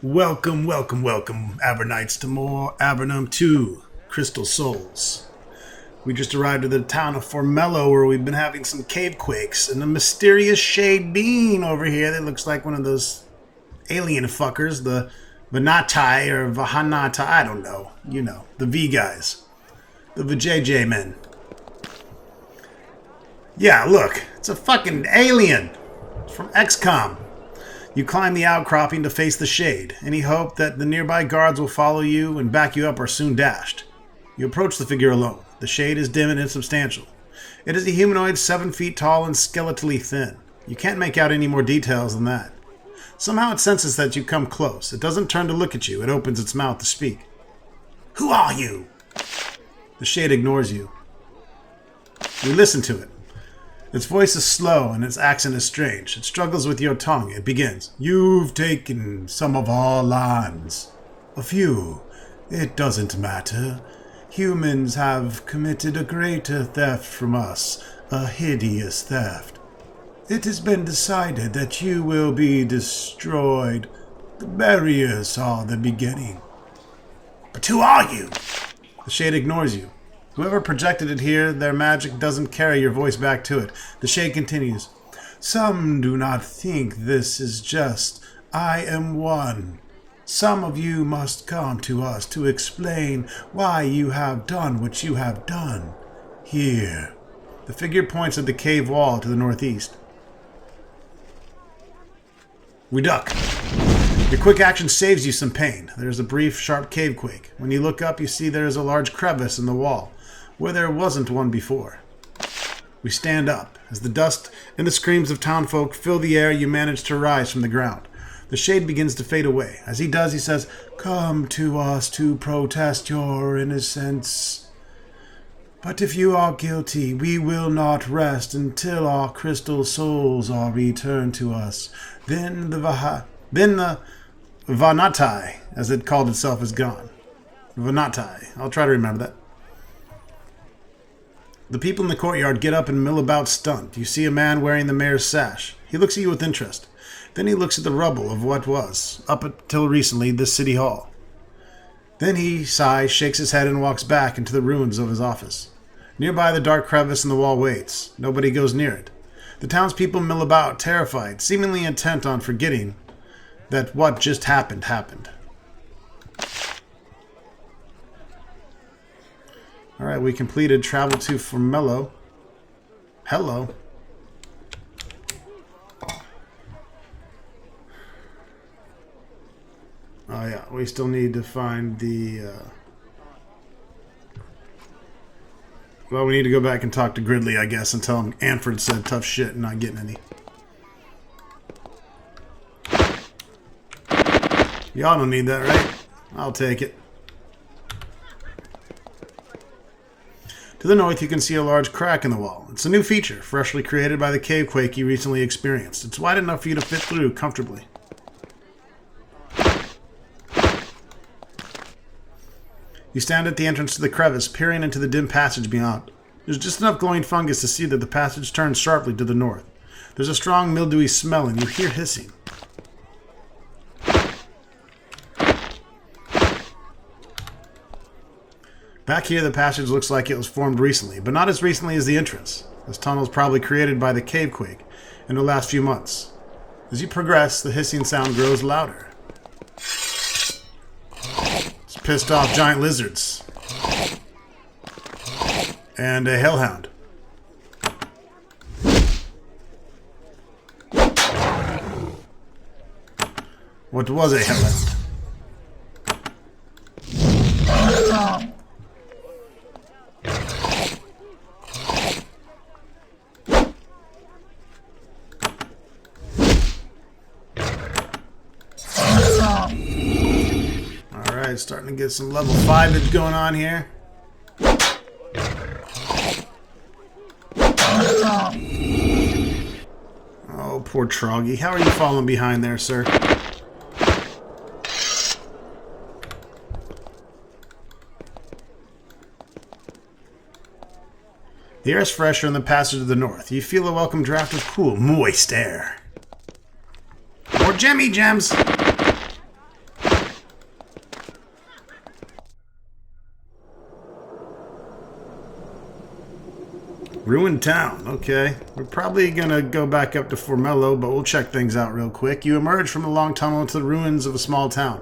Welcome, welcome, welcome, Avernites, to more Avernum 2 Crystal Souls. We just arrived at the town of Formello, where we've been having some cave quakes, and a mysterious shade being over here that looks like one of those alien fuckers, the Vanatai or Vahanata, I don't know. You know, the V guys. The VJJ men. Yeah, look, it's a fucking alien. It's from XCOM. You climb the outcropping to face the shade. Any hope that the nearby guards will follow you and back you up are soon dashed. You approach the figure alone. The shade is dim and insubstantial. It is a humanoid 7 feet tall and skeletally thin. You can't make out any more details than that. Somehow it senses that you come close. It doesn't turn to look at you. It opens its mouth to speak. Who are you? The shade ignores you. You listen to it. Its voice is slow and its accent is strange. It struggles with your tongue. It begins. You've taken some of our lands. A few. It doesn't matter. Humans have committed a greater theft from us. A hideous theft. It has been decided that you will be destroyed. The barriers are the beginning. But who are you? The shade ignores you. Whoever projected it here, their magic doesn't carry your voice back to it. The shade continues. Some do not think this is just. I am one. Some of you must come to us to explain why you have done what you have done. Here. The figure points at the cave wall to the northeast. We duck. Your quick action saves you some pain. There's a brief, sharp cave quake. When you look up, you see there is a large crevice in the wall, where there wasn't one before. We stand up. As the dust and the screams of townfolk fill the air, you manage to rise from the ground. The shade begins to fade away. As he does, he says, Come to us to protest your innocence. But if you are guilty, we will not rest until our crystal souls are returned to us. Then the Vanatai, as it called itself, is gone. Vanatai. I'll try to remember that. The people in the courtyard get up and mill about stunned. You see a man wearing the mayor's sash. He looks at you with interest. Then he looks at the rubble of what was, up until recently, the city hall. Then he sighs, shakes his head, and walks back into the ruins of his office. Nearby, the dark crevice in the wall waits. Nobody goes near it. The townspeople mill about, terrified, seemingly intent on forgetting that what just happened. Alright, we completed travel to Formello. Hello. Oh yeah, we still need to find the... Well, we need to go back and talk to Gridley, I guess, and tell him Anford said tough shit and not getting any. Y'all don't need that, right? I'll take it. To the north, you can see a large crack in the wall. It's a new feature, freshly created by the cave quake you recently experienced. It's wide enough for you to fit through comfortably. You stand at the entrance to the crevice, peering into the dim passage beyond. There's just enough glowing fungus to see that the passage turns sharply to the north. There's a strong mildewy smell, and you hear hissing. Back here, the passage looks like it was formed recently, but not as recently as the entrance. This tunnel is probably created by the cave quake in the last few months. As you progress, the hissing sound grows louder. It's pissed off giant lizards. And a hellhound. What was a hellhound? Alright, starting to get some level 5 going on here. Oh, poor Troggy. How are you falling behind there, sir? The air is fresher in the passage to the north. You feel a welcome draft of cool, moist air. More Jemmy Gems! Ruined town. Okay. We're probably going to go back up to Formello, but we'll check things out real quick. You emerge from a long tunnel into the ruins of a small town.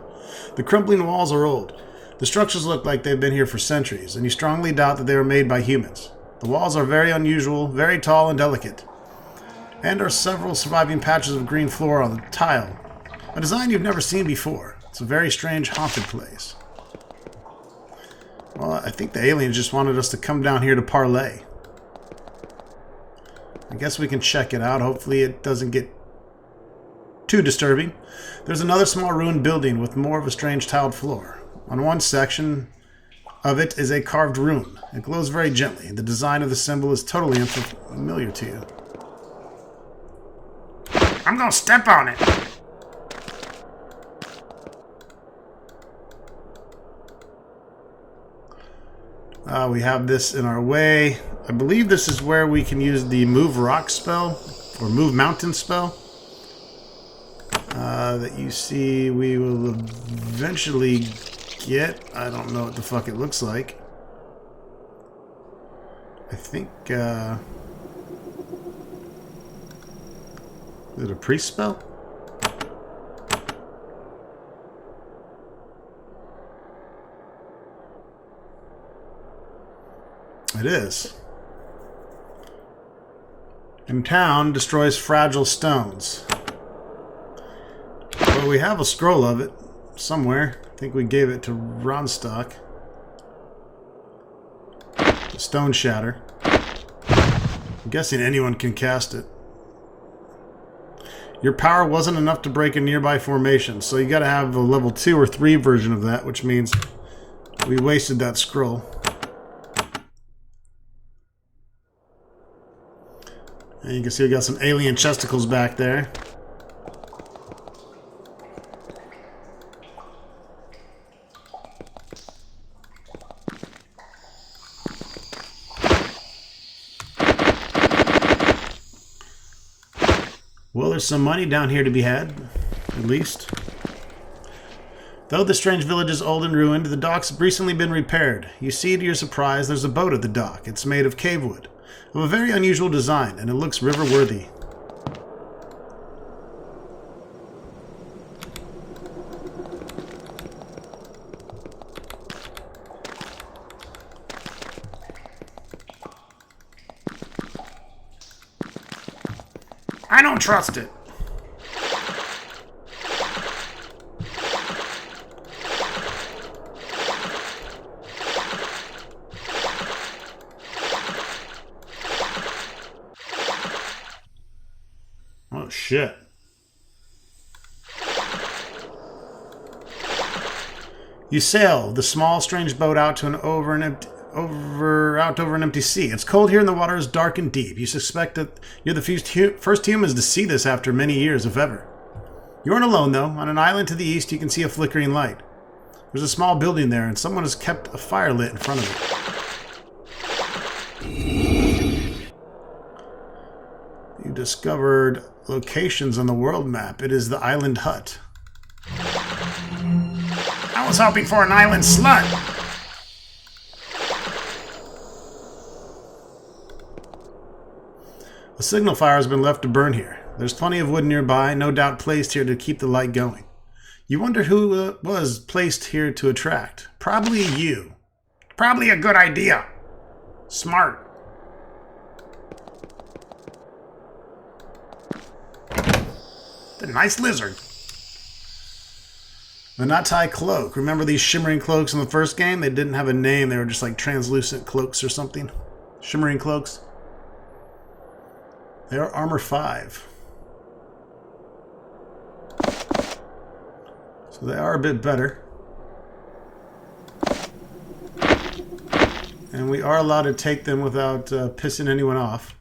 The crumbling walls are old. The structures look like they've been here for centuries, and you strongly doubt that they were made by humans. The walls are very unusual, very tall and delicate. And are several surviving patches of green floor on the tile. A design you've never seen before. It's a very strange, haunted place. Well, I think the aliens just wanted us to come down here to parlay. I guess we can check it out. Hopefully it doesn't get too disturbing. There's another small ruined building with more of a strange tiled floor. On one section of it is a carved rune. It glows very gently. The design of the symbol is totally unfamiliar to you. I'm gonna step on it! We have this in our way. I believe this is where we can use the Move Rock spell, or Move Mountain spell. That you see we will eventually get. I don't know what the fuck it looks like. I think, is it a priest spell? It is. In town, destroys fragile stones. Well, we have a scroll of it somewhere. I think we gave it to Ronstock. The Stone Shatter. I'm guessing anyone can cast it. Your power wasn't enough to break a nearby formation, so you gotta have a level 2 or 3 version of that, which means we wasted that scroll. And you can see we got some alien chesticles back there. Well, there's some money down here to be had, at least. Though the strange village is old and ruined, the docks have recently been repaired. You see, to your surprise, there's a boat at the dock. It's made of cave wood, of a very unusual design, and it looks river-worthy. I don't trust it. Oh, shit. You sail the small, strange boat out to over an empty sea. It's cold here and the water is dark and deep. You suspect that you're the first humans to see this after many years, if ever. You aren't alone, though. On an island to the east, you can see a flickering light. There's a small building there, and someone has kept a fire lit in front of it. You discovered locations on the world map. It is the island hut. I was hoping for an island slut! A signal fire has been left to burn here. There's plenty of wood nearby, no doubt placed here to keep the light going. You wonder who was placed here to attract. Probably you. Probably a good idea. Smart. The nice lizard. The Natai cloak. Remember these shimmering cloaks in the first game? They didn't have a name. They were just like translucent cloaks or something. Shimmering cloaks. They are armor 5. So they are a bit better. And we are allowed to take them without pissing anyone off.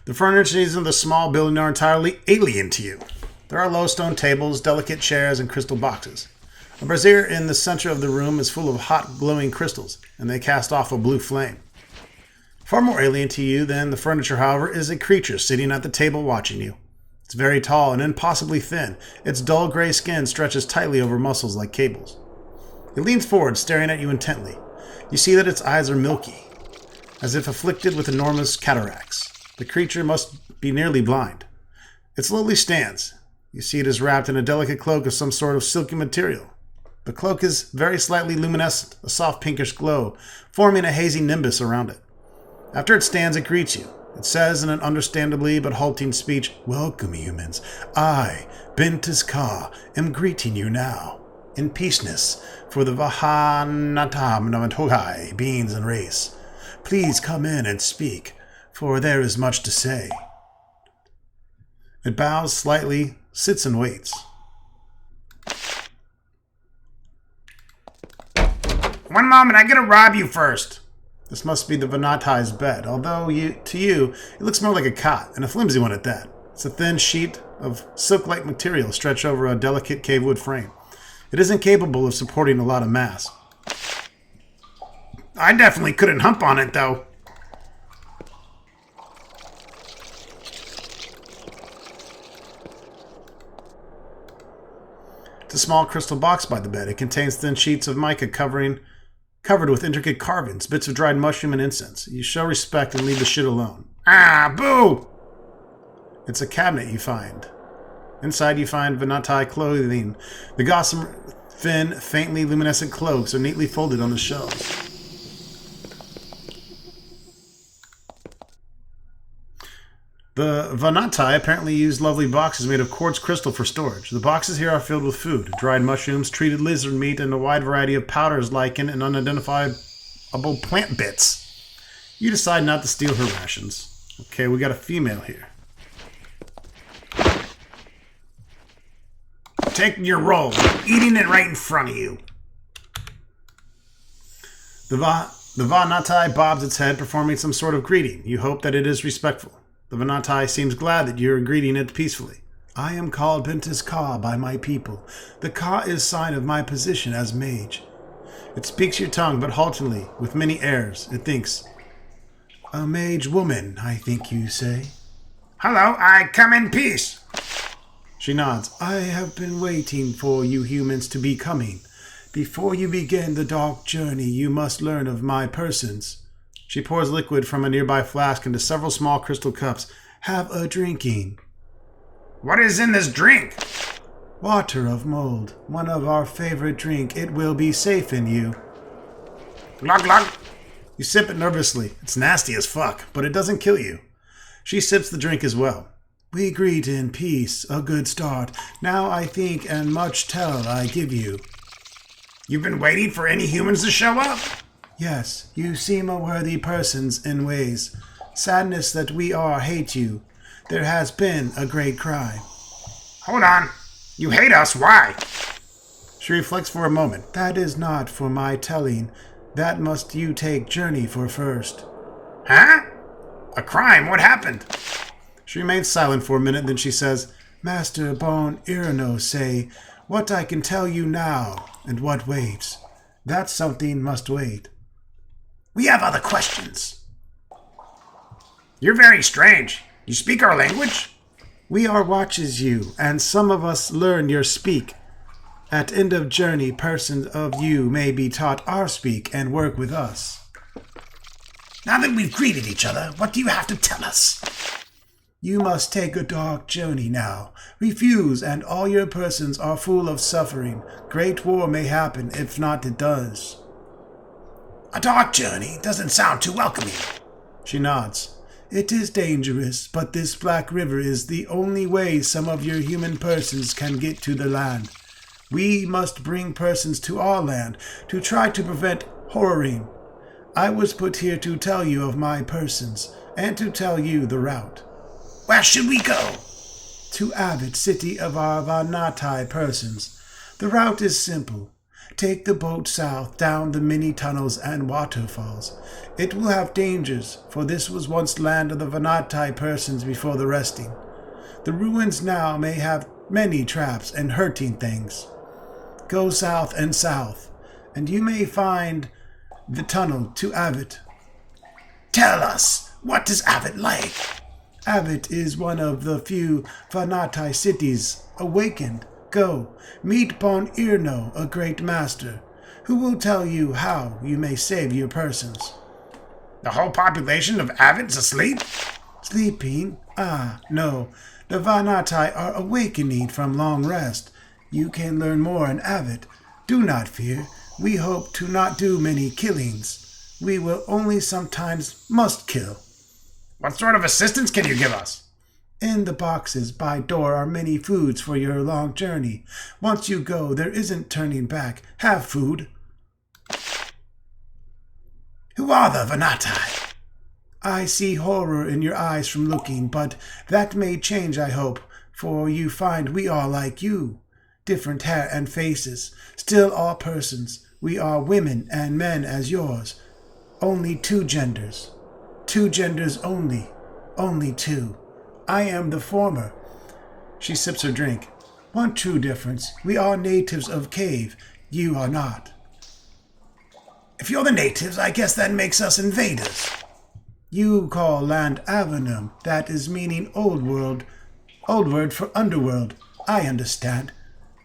The furnishings in the small building are entirely alien to you. There are low stone tables, delicate chairs, and crystal boxes. A brazier in the center of the room is full of hot, glowing crystals, and they cast off a blue flame. Far more alien to you than the furniture, however, is a creature sitting at the table watching you. It's very tall and impossibly thin. Its dull gray skin stretches tightly over muscles like cables. It leans forward, staring at you intently. You see that its eyes are milky, as if afflicted with enormous cataracts. The creature must be nearly blind. It slowly stands. You see it is wrapped in a delicate cloak of some sort of silky material. The cloak is very slightly luminescent, a soft pinkish glow, forming a hazy nimbus around it. After it stands, it greets you. It says in an understandably but halting speech, "Welcome, humans. I, Bentis Ka, am greeting you now, in peaceness, for the Vahanatam beings and race. Please come in and speak, for there is much to say." It bows slightly, sits and waits. "One moment, I gotta rob you first." This must be the Vanatai's bed, although to you, it looks more like a cot, and a flimsy one at that. It's a thin sheet of silk-like material stretched over a delicate cavewood frame. It isn't capable of supporting a lot of mass. I definitely couldn't hump on it, though. It's a small crystal box by the bed. It contains thin sheets of mica covered with intricate carvings, bits of dried mushroom and incense. You show respect and leave the shit alone. Ah, boo! It's a cabinet you find. Inside you find Vanatai clothing. The gossamer, thin, faintly luminescent cloaks are neatly folded on the shelves. The Vanatai apparently use lovely boxes made of quartz crystal for storage. The boxes here are filled with food, dried mushrooms, treated lizard meat, and a wide variety of powders, lichen, and unidentifiable plant bits. You decide not to steal her rations. Okay, we got a female here. Take your roll. Eating it right in front of you. The Vanatai bobs its head, performing some sort of greeting. You hope that it is respectful. The Vanatai seems glad that you are greeting it peacefully. I am called Bentis Ka by my people. The Ka is sign of my position as mage. It speaks your tongue, but haltingly, with many airs. It thinks. A mage woman, I think you say. Hello, I come in peace. She nods. I have been waiting for you humans to be coming. Before you begin the dark journey, you must learn of my persons. She pours liquid from a nearby flask into several small crystal cups. Have a drinking. What is in this drink? Water of mold. One of our favorite drink. It will be safe in you. Glug glug. You sip it nervously. It's nasty as fuck, but it doesn't kill you. She sips the drink as well. We greet in peace. A good start. Now I think and much tell I give you. You've been waiting for any humans to show up? Yes, you seem a worthy persons in ways. Sadness that we are hate you. There has been a great crime. Hold on. You hate us, why? She reflects for a moment. That is not for my telling. That must you take journey for first. Huh? A crime? What happened? She remains silent for a minute, then she says, Master Bone Irano say, what I can tell you now, and what waits. That something must wait. We have other questions. You're very strange. You speak our language? We are watches you, and some of us learn your speak. At end of journey, persons of you may be taught our speak and work with us. Now that we've greeted each other, what do you have to tell us? You must take a dark journey now. Refuse, and all your persons are full of suffering. Great war may happen, if not it does. A dark journey doesn't sound too welcoming. She nods. It is dangerous, but this black river is the only way some of your human persons can get to the land. We must bring persons to our land to try to prevent horroring. I was put here to tell you of my persons, and to tell you the route. Where should we go? To Avid, city of our Vanatai persons. The route is simple. Take the boat south down the many tunnels and waterfalls. It will have dangers, for this was once land of the Vanatai persons before the resting. The ruins now may have many traps and hurting things. Go south, and you may find the tunnel to Avid. Tell us, what is Avet like? Avet is one of the few Vanati cities awakened. Go, meet Bon Irno, a great master, who will tell you how you may save your persons. The whole population of Avet's asleep? Sleeping? Ah, no. The Vanati are awakening from long rest. You can learn more in Avet. Do not fear. We hope to not do many killings. We will only sometimes must kill. What sort of assistance can you give us? In the boxes by door are many foods for your long journey. Once you go, there isn't turning back. Have food. Who are the Vanati? I see horror in your eyes from looking, but that may change, I hope, for you find we are like you. Different hair and faces, still all persons. We are women and men as yours. Only two genders. Two genders only. Only two. I am the former. She sips her drink. One true difference. We are natives of cave. You are not. If you're the natives, I guess that makes us invaders. You call land Avernum. That is meaning old world. Old word for underworld. I understand.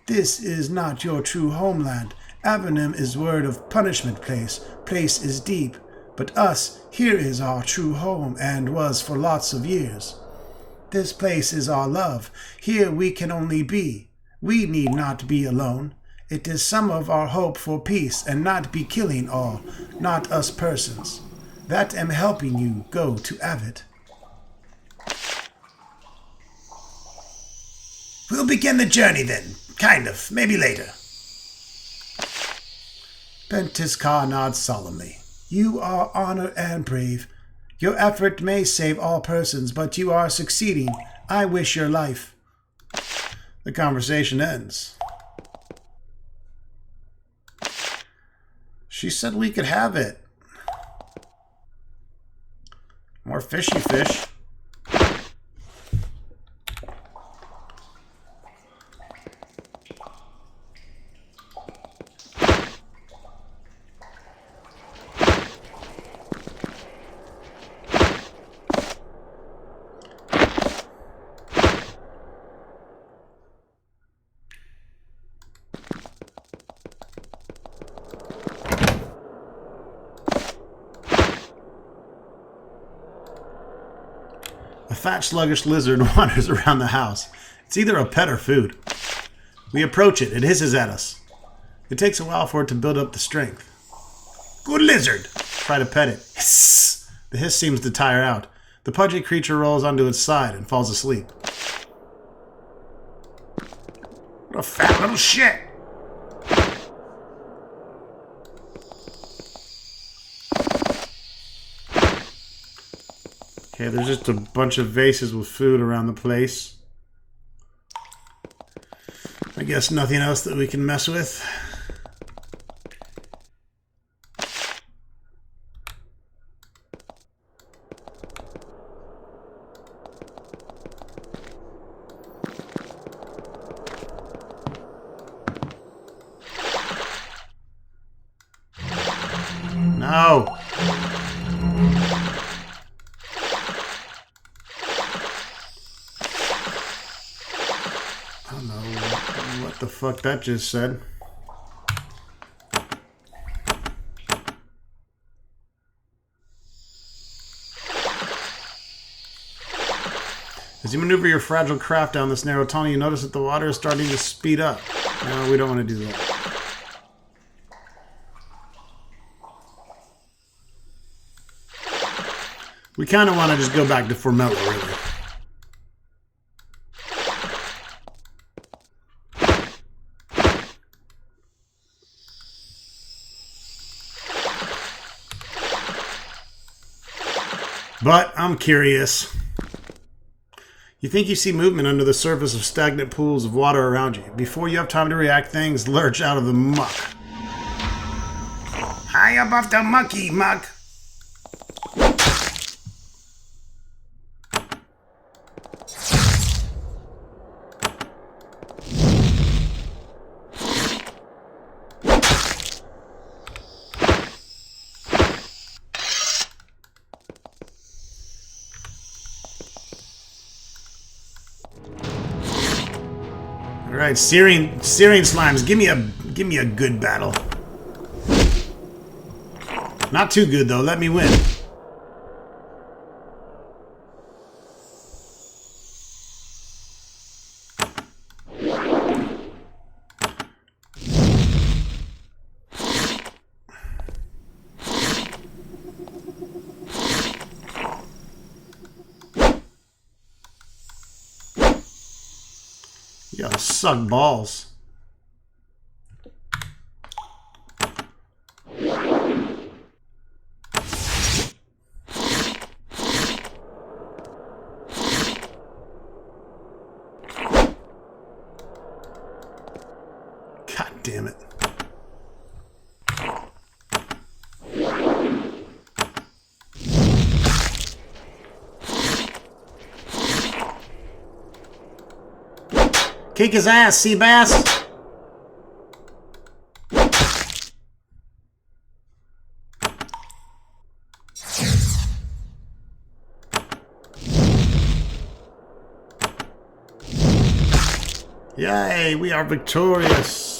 This is not your true homeland. Avernum is word of punishment place. Place is deep. But us, here is our true home, and was for lots of years. This place is our love. Here we can only be. We need not be alone. It is some of our hope for peace, and not be killing all, not us persons. That am helping you go to Avet. We'll begin the journey then. Kind of. Maybe later. Pentis Ka nods solemnly. You are honored and brave. Your effort may save all persons, but you are succeeding. I wish your life. The conversation ends. She said we could have it. More fishy fish. A fat, sluggish lizard wanders around the house. It's either a pet or food. We approach it. It hisses at us. It takes a while for it to build up the strength. Good lizard! Try to pet it. Hiss! The hiss seems to tire out. The pudgy creature rolls onto its side and falls asleep. What a fat little shit! Okay, there's just a bunch of vases with food around the place. I guess nothing else that we can mess with. No! I don't know what the fuck that just said. As you maneuver your fragile craft down this narrow tunnel, you notice that the water is starting to speed up. No, we don't want to do that. We kind of want to just go back to Formello, really. But I'm curious. You think you see movement under the surface of stagnant pools of water around you. Before you have time to react, things lurch out of the muck. High above the mucky muck. All right, Syrian slimes. Give me a good battle. Not too good though. Let me win. Y'all suck balls. God damn it. Kick his ass, sea bass. Yay, we are victorious.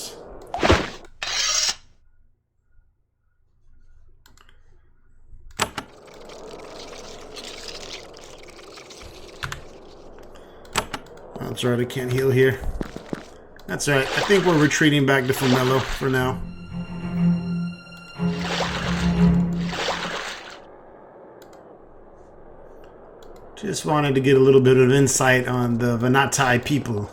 That's right, I can't heal here. That's right, I think we're retreating back to Formello for now. Just wanted to get a little bit of insight on the Venatai people.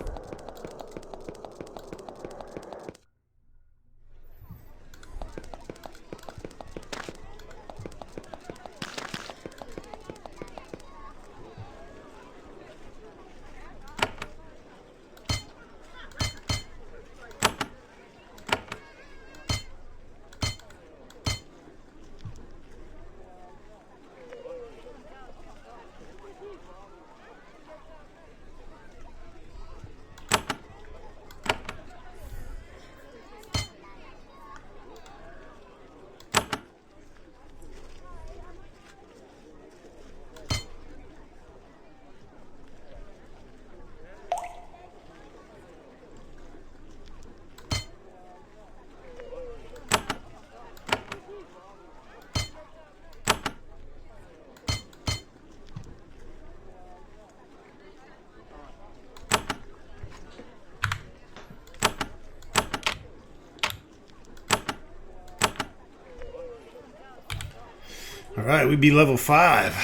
Alright, we'd be level 5.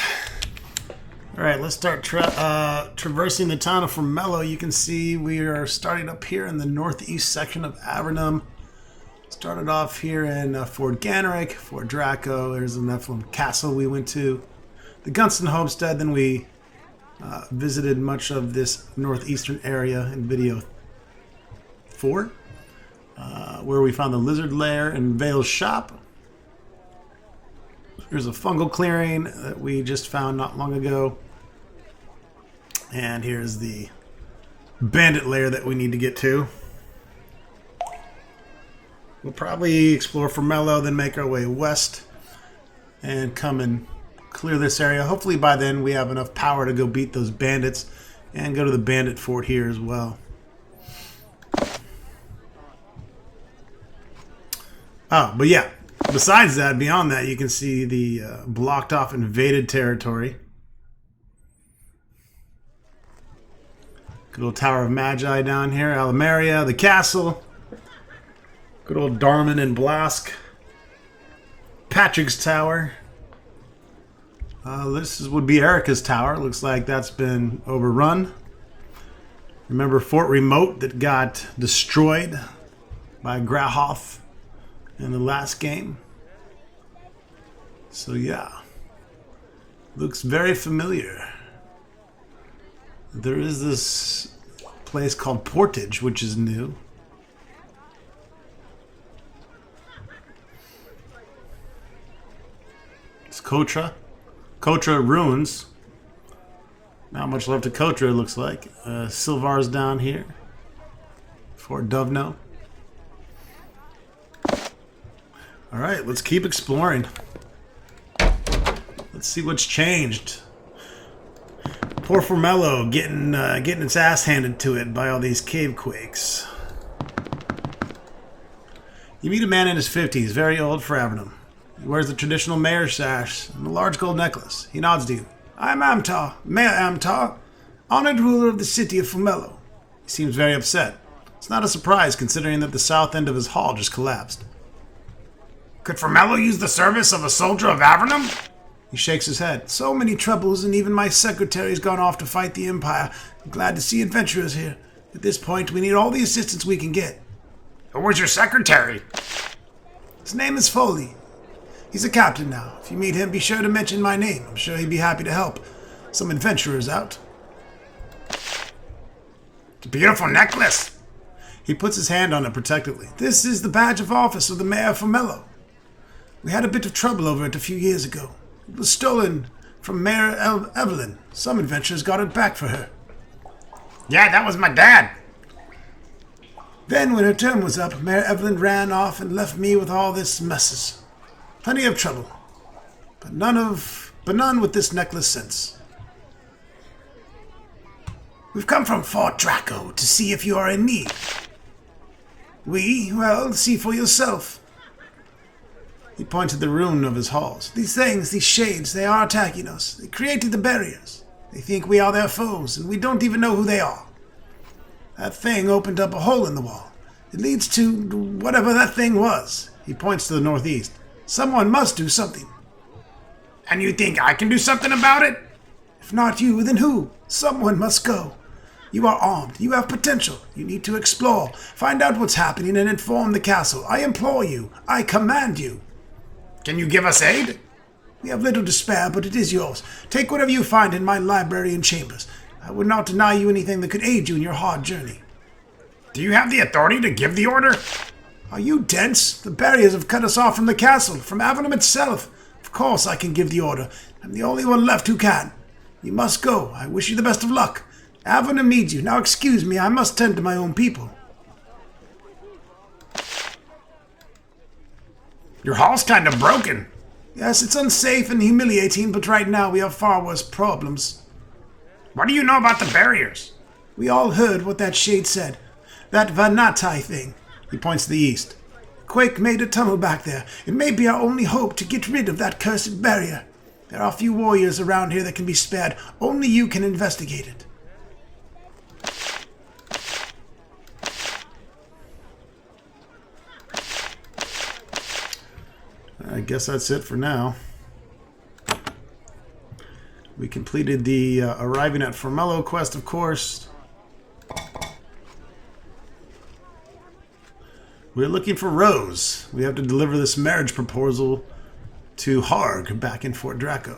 Alright, let's start traversing the town of Formello. You can see we are starting up here in the northeast section of Avernum. Started off here in Fort Ganeric, Fort Draco. There's the Nephilim Castle we went to. The Gunston Homestead. Then we visited much of this northeastern area in video 4. Where we found the Lizard Lair and Vale's Shop. Here's a fungal clearing that we just found not long ago. And here's the bandit lair that we need to get to. We'll probably explore Formello, then make our way west and come and clear this area. Hopefully by then we have enough power to go beat those bandits and go to the bandit fort here as well. Oh, but yeah. Besides that, beyond that, you can see the blocked off invaded territory. Good old Tower of Magi down here. Alamaria, the castle. Good old Darman and Blask. Patrick's Tower. This would be Erica's Tower. Looks like that's been overrun. Remember Fort Remote that got destroyed by Grahoth in the last game. So yeah, looks very familiar. There is this place called Portage, which is new. It's Kotra Ruins. Not much left of Kotra, it looks like. Silvar's down here. Fort Dovno. Alright, let's keep exploring. Let's see what's changed. Poor Formello getting its ass handed to it by all these cave quakes. You meet a man in his 50s, very old for Avernum. He wears the traditional mayor's sash and a large gold necklace. He nods to you. I am Amtar, Mayor Amtar, honored ruler of the city of Formello. He seems very upset. It's not a surprise considering that the south end of his hall just collapsed. Could Formello use the service of a soldier of Avernum? He shakes his head. So many troubles, and even my secretary's gone off to fight the Empire. I'm glad to see adventurers here. At this point, we need all the assistance we can get. Who was your secretary? His name is Foley. He's a captain now. If you meet him, be sure to mention my name. I'm sure he'd be happy to help some adventurers out. It's a beautiful necklace. He puts his hand on it protectively. This is the badge of office of the Mayor of Formello. We had a bit of trouble over it a few years ago. It was stolen from Mayor Evelyn. Some adventurers got it back for her. Yeah, that was my dad. Then, when her term was up, Mayor Evelyn ran off and left me with all this messes. Plenty of trouble, but none with this necklace since. We've come from Fort Draco to see if you are in need. Well, see for yourself. He pointed to the ruin of his halls. These things, these shades, they are attacking us. They created the barriers. They think we are their foes, and we don't even know who they are. That thing opened up a hole in the wall. It leads to whatever that thing was. He points to the northeast. Someone must do something. And you think I can do something about it? If not you, then who? Someone must go. You are armed. You have potential. You need to explore. Find out what's happening and inform the castle. I implore you. I command you. Can you give us aid? We have little to spare, but it is yours. Take whatever you find in my library and chambers. I would not deny you anything that could aid you in your hard journey. Do you have the authority to give the order? Are you dense? The barriers have cut us off from the castle, from Avernum itself. Of course I can give the order. I'm the only one left who can. You must go. I wish you the best of luck. Avernum needs you. Now excuse me, I must tend to my own people. Your hall's kind of broken. Yes, it's unsafe and humiliating, but right now we have far worse problems. What do you know about the barriers? We all heard what that shade said. That Vanatai thing. He points to the east. Quake made a tunnel back there. It may be our only hope to get rid of that cursed barrier. There are few warriors around here that can be spared. Only you can investigate it. I guess that's it for now. We completed the arriving at Formello quest, of course. We're looking for Rose. We have to deliver this marriage proposal to Harg back in Fort Draco.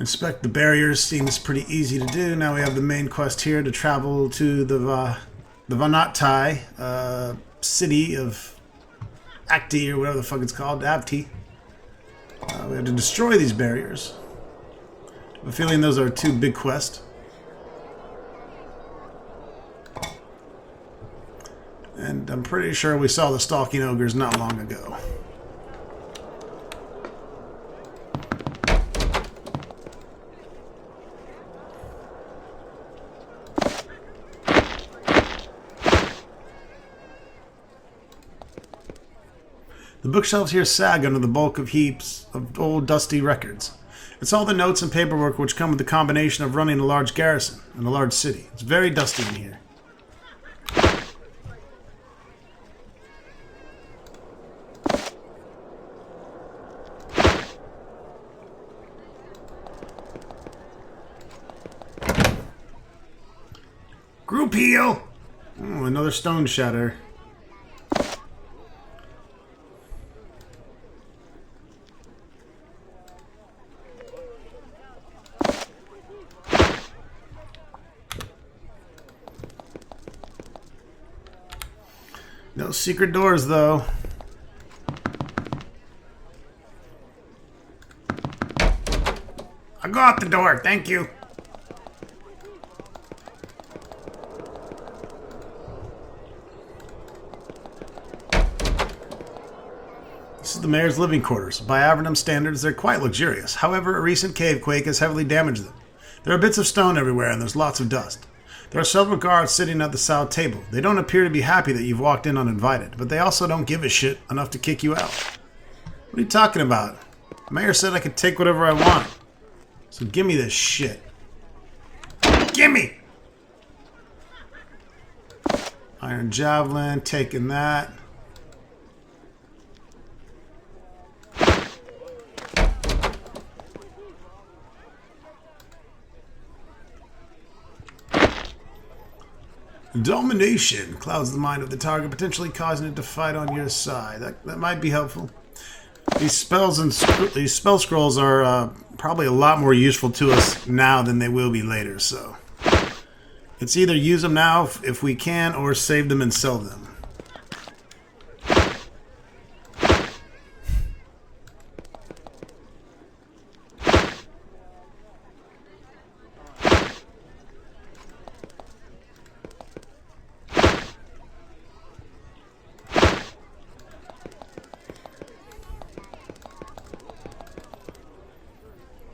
Inspect the barriers seems pretty easy to do. Now we have the main quest here to travel to the Vanatai city of Acti, or whatever the fuck it's called, Avti. We have to destroy these barriers. I have a feeling those are two big quests. And I'm pretty sure we saw the stalking ogres not long ago. The bookshelves here sag under the bulk of heaps of old dusty records. It's all the notes and paperwork which come with the combination of running a large garrison and a large city. It's very dusty in here. Group heal! Oh, another stone shatter. No secret doors, though. I got the door, thank you. mayor's living quarters. By Avernum standards, they're quite luxurious. However, a recent cave quake has heavily damaged them. There are bits of stone everywhere and there's lots of dust. There are several guards sitting at the south table. They don't appear to be happy that you've walked in uninvited, but they also don't give a shit enough to kick you out. What are you talking about? The mayor said I could take whatever I want. So give me this shit. Gimme! Iron javelin, taking that. Domination clouds the mind of the target, potentially causing it to fight on your side. That might be helpful. These spells and these spell scrolls are probably a lot more useful to us now than they will be later. So it's either use them now if we can, or save them and sell them.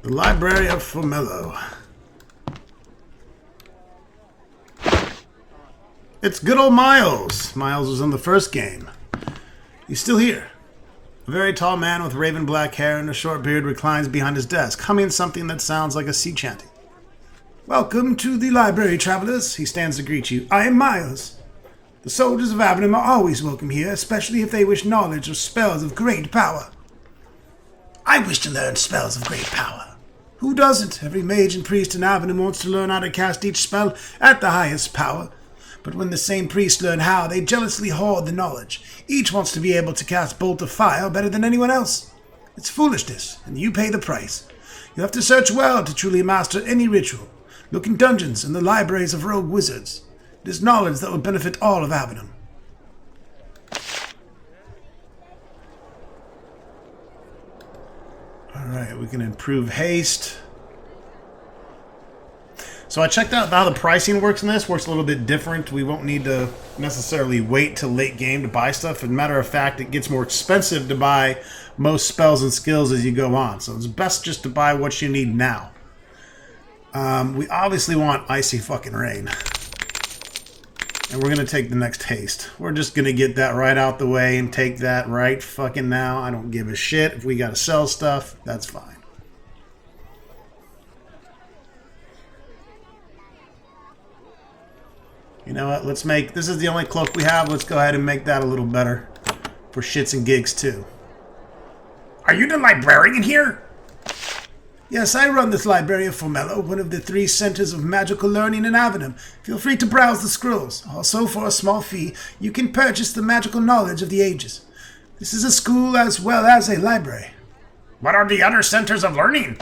The Library of Formello. It's good old Miles. Miles was in the first game. He's still here. A very tall man with raven black hair and a short beard reclines behind his desk, humming something that sounds like a sea chanty. Welcome to the library, travelers. He stands to greet you. I am Miles. The soldiers of Avernum are always welcome here, especially if they wish knowledge of spells of great power. I wish to learn spells of great power. Who doesn't? Every mage and priest in Avernum wants to learn how to cast each spell at the highest power. But when the same priests learn how, they jealously hoard the knowledge. Each wants to be able to cast bolt of fire better than anyone else. It's foolishness, and you pay the price. You have to search well to truly master any ritual. Look in dungeons and the libraries of rogue wizards. It is knowledge that will benefit all of Avernum. Alright, we can improve haste. So I checked out how the pricing works in this. Works a little bit different. We won't need to necessarily wait till late game to buy stuff. As a matter of fact, it gets more expensive to buy most spells and skills as you go on. So it's best just to buy what you need now. We obviously want Icy fucking Rain. And we're going to take the next haste. We're just going to get that right out the way and take that right fucking now. I don't give a shit. If we got to sell stuff, that's fine. You know what? Let's make... This is the only cloak we have. Let's go ahead and make that a little better. For shits and gigs, too. Are you the librarian here? Yes, I run this library of Formello, one of the 3 centers of magical learning in Avernum. Feel free to browse the scrolls. Also, for a small fee, you can purchase the magical knowledge of the ages. This is a school as well as a library. What are the other centers of learning?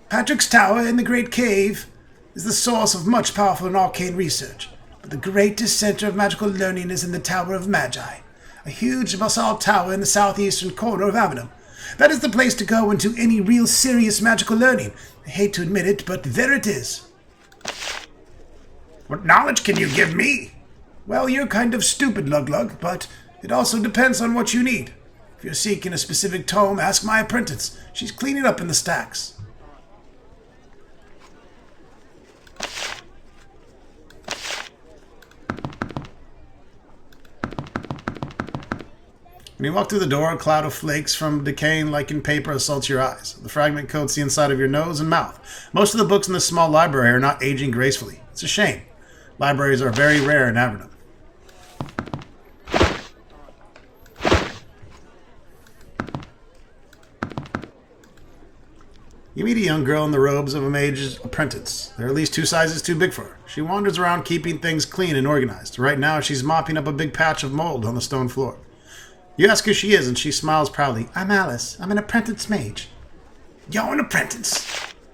Patrick's Tower in the Great Cave is the source of much powerful and arcane research. But the greatest center of magical learning is in the Tower of Magi, a huge basalt tower in the southeastern corner of Avernum. That is the place to go into any real serious magical learning. I hate to admit it, but there it is. What knowledge can you give me? Well, you're kind of stupid, Luglug, but it also depends on what you need. If you're seeking a specific tome, ask my apprentice. She's cleaning up in the stacks. When you walk through the door, a cloud of flakes from decaying lichened paper assaults your eyes. The fragment coats the inside of your nose and mouth. Most of the books in this small library are not aging gracefully. It's a shame. Libraries are very rare in Avernum. You meet a young girl in the robes of a mage's apprentice. They're at least 2 sizes too big for her. She wanders around keeping things clean and organized. Right now, she's mopping up a big patch of mold on the stone floor. You ask who she is, and she smiles proudly. I'm Alice. I'm an apprentice mage. You're an apprentice?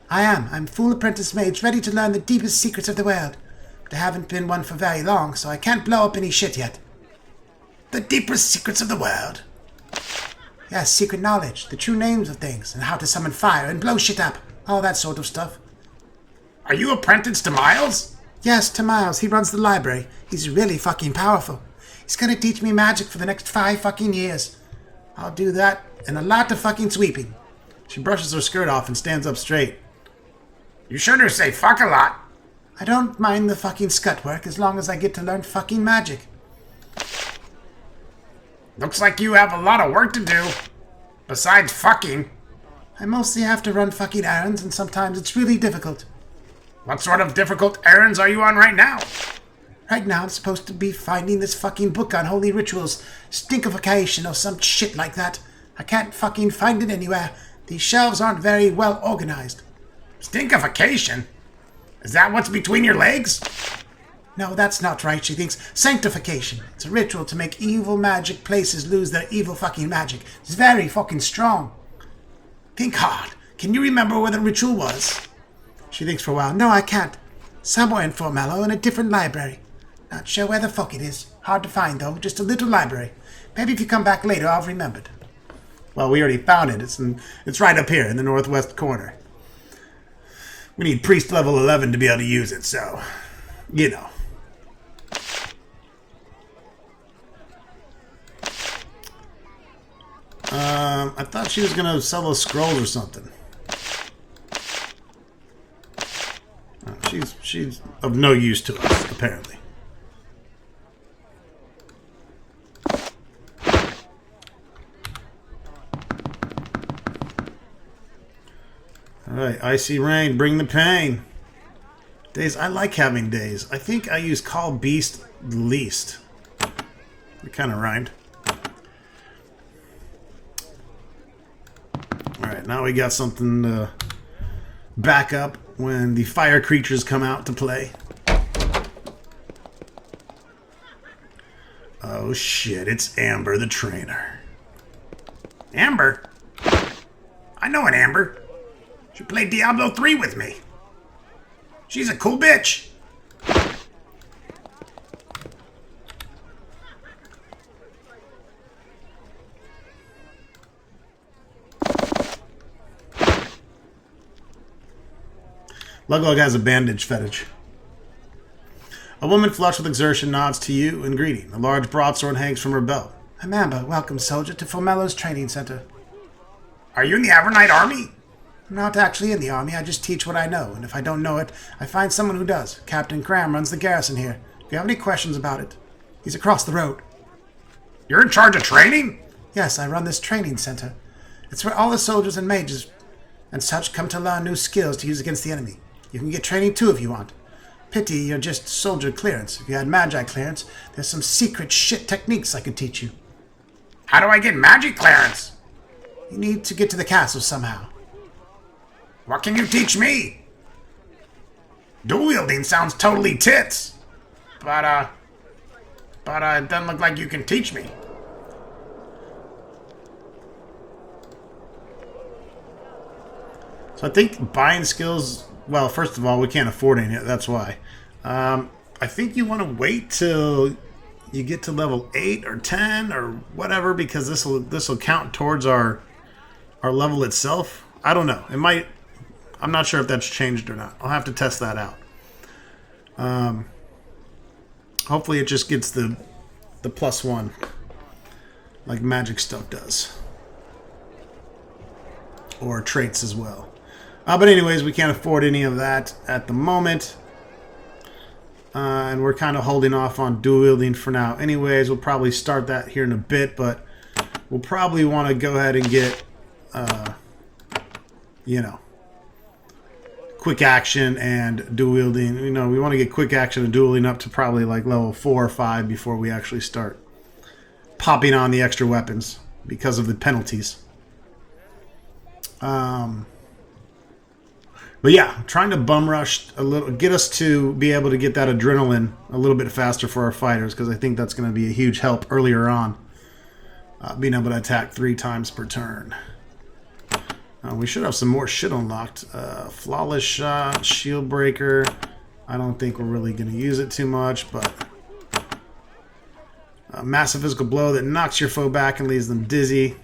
I am. I'm full apprentice mage, ready to learn the deepest secrets of the world. But I haven't been one for very long, so I can't blow up any shit yet. The deepest secrets of the world? Yes, secret knowledge, the true names of things, and how to summon fire and blow shit up. All that sort of stuff. Are you apprenticed to Miles? Yes, to Miles. He runs the library. He's really fucking powerful. He's gonna teach me magic for the next 5 fucking years. I'll do that and a lot of fucking sweeping. She brushes her skirt off and stands up straight. You sure do say fuck a lot. I don't mind the fucking scut work as long as I get to learn fucking magic. Looks like you have a lot of work to do. Besides fucking. I mostly have to run fucking errands, and sometimes it's really difficult. What sort of difficult errands are you on right now? Right now I'm supposed to be finding this fucking book on holy rituals, stinkification or some shit like that. I can't fucking find it anywhere. These shelves aren't very well organized. Stinkification? Is that what's between your legs? No, that's not right. She thinks sanctification. It's a ritual to make evil magic places lose their evil fucking magic. It's very fucking strong. Think hard. Can you remember where the ritual was? She thinks for a while. No, I can't. Somewhere in Formello in a different library. Not sure where the fuck it is. Hard to find, though. Just a little library. Maybe if you come back later, I'll remember it. Well, we already found it. It's right up here in the northwest corner. We need priest level 11 to be able to use it, so, you know. I thought she was going to sell us scrolls or something. She's of no use to us, apparently. Alright, icy rain, bring the pain. Days, I like having days. I think I use call beast the least. It kind of rhymed. Alright, now we got something to back up when the fire creatures come out to play. Oh shit, it's Amber the trainer. Amber? I know an Amber. She played Diablo 3 with me. She's a cool bitch. Luglug has a bandage fetish. A woman flushed with exertion nods to you in greeting. A large broadsword hangs from her belt. I'm Amber. Welcome, soldier, to Formello's training center. Are you in the Avernite army? I'm not actually in the army. I just teach what I know, and if I don't know it, I find someone who does. Captain Cram runs the garrison here. If you have any questions about it, he's across the road. You're in charge of training? Yes, I run this training center. It's where all the soldiers and mages and such come to learn new skills to use against the enemy. You can get training too if you want. Pity you're just soldier clearance. If you had magi clearance, there's some secret shit techniques I could teach you. How do I get magic clearance? You need to get to the castle somehow. What can you teach me? Dual wielding sounds totally tits. But it doesn't look like you can teach me. So I think buying skills, well, first of all, we can't afford any, that's why. I think you want to wait till you get to level 8 or 10 or whatever, because this will count towards our level itself. I don't know. It might. I'm not sure if that's changed or not. I'll have to test that out. Hopefully it just gets the +1 like magic stuff does, or traits as well. But anyways, we can't afford any of that at the moment. And we're kind of holding off on dual wielding for now. Anyways, we'll probably start that here in a bit, but we'll probably want to go ahead and get, quick action and dual wielding. We want to get quick action and dual wielding up to probably like level 4 or 5 before we actually start popping on the extra weapons because of the penalties. But yeah, trying to bum rush a little, get us to be able to get that adrenaline a little bit faster for our fighters, because I think that's going to be a huge help earlier on. Being able to attack 3 times per turn. We should have some more shit unlocked. Flawless shot, shield breaker. I don't think we're really going to use it too much, but a massive physical blow that knocks your foe back and leaves them dizzy.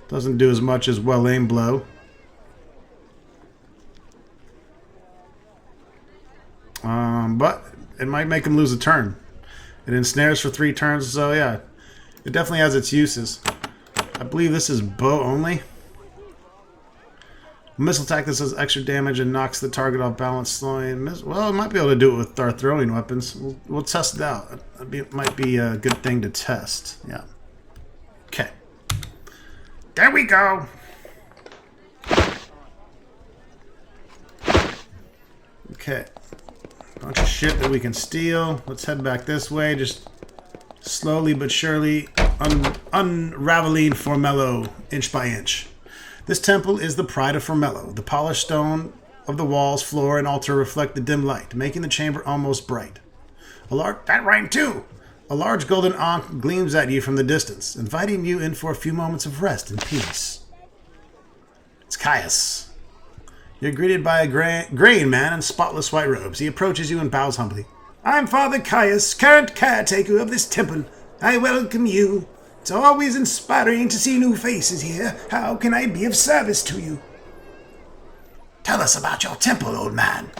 Doesn't do as much as well-aimed blow. But it might make him lose a turn. It ensnares for 3 turns, so yeah. It definitely has its uses. I believe this is bow only. Missile attack that does extra damage and knocks the target off balance, slowing. Well, it might be able to do it with our throwing weapons. We'll test it out. It might be a good thing to test. Yeah. Okay. There we go. Okay. Bunch of shit that we can steal. Let's head back this way. Just slowly but surely unraveling Formello inch by inch. This temple is the pride of Formello. The polished stone of the walls, floor, and altar reflect the dim light, making the chamber almost bright. That rhymed too. A large golden ankh gleams at you from the distance, inviting you in for a few moments of rest and peace. It's Caius. You're greeted by a graying man in spotless white robes. He approaches you and bows humbly. I'm Father Caius, current caretaker of this temple. I welcome you. It's always inspiring to see new faces here. How can I be of service to you? Tell us about your temple, old man.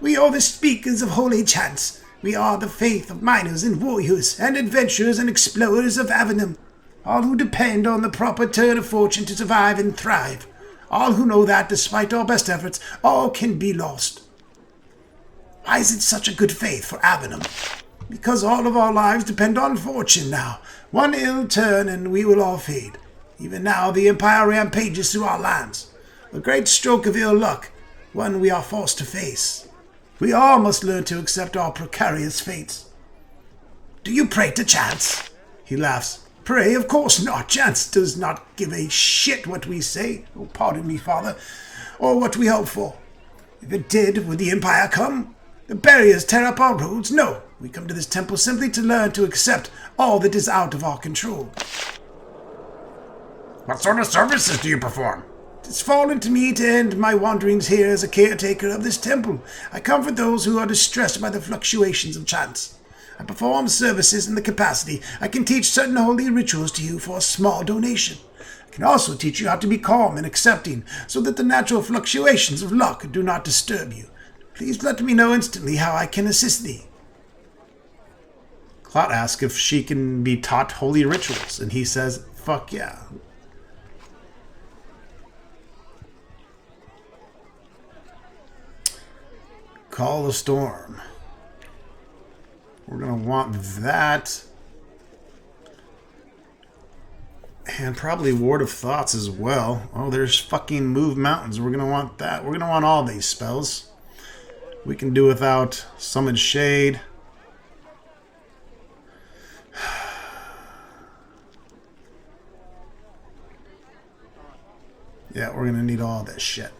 We are the speakers of holy chants. We are the faith of miners and warriors and adventurers and explorers of Avernum. All who depend on the proper turn of fortune to survive and thrive. All who know that, despite our best efforts, all can be lost. Why is it such a good faith for Avernum? Because all of our lives depend on fortune now. One ill turn and we will all fade. Even now the Empire rampages through our lands. A great stroke of ill luck, one we are forced to face. We all must learn to accept our precarious fates. Do you pray to chance? He laughs. Pray? Of course not. Chance does not give a shit what we say. Oh, pardon me, Father. Or what we hope for. If it did, would the Empire come? The barriers tear up our roads? No. We come to this temple simply to learn to accept all that is out of our control. What sort of services do you perform? It has fallen to me to end my wanderings here as a caretaker of this temple. I comfort those who are distressed by the fluctuations of chance. I perform services in the capacity. I can teach certain holy rituals to you for a small donation. I can also teach you how to be calm and accepting, so that the natural fluctuations of luck do not disturb you. Please let me know instantly how I can assist thee. Clot asks if she can be taught holy rituals, and he says, fuck yeah. Call the storm. We're going to want that. And probably Ward of Thoughts as well. Oh, there's fucking Move Mountains. We're going to want that. We're going to want all these spells. We can do without Summon Shade. Yeah, we're going to need all this shit.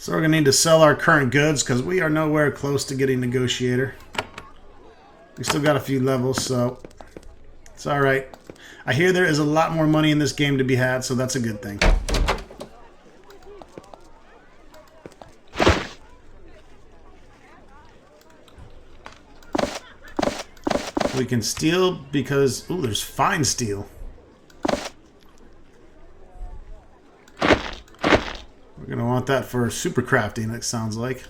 So we're going to need to sell our current goods because we are nowhere close to getting Negotiator. We still got a few levels, so it's alright. I hear there is a lot more money in this game to be had, so that's a good thing. We can steal because... ooh, there's fine steel. We're going to want that for super crafting, it sounds like.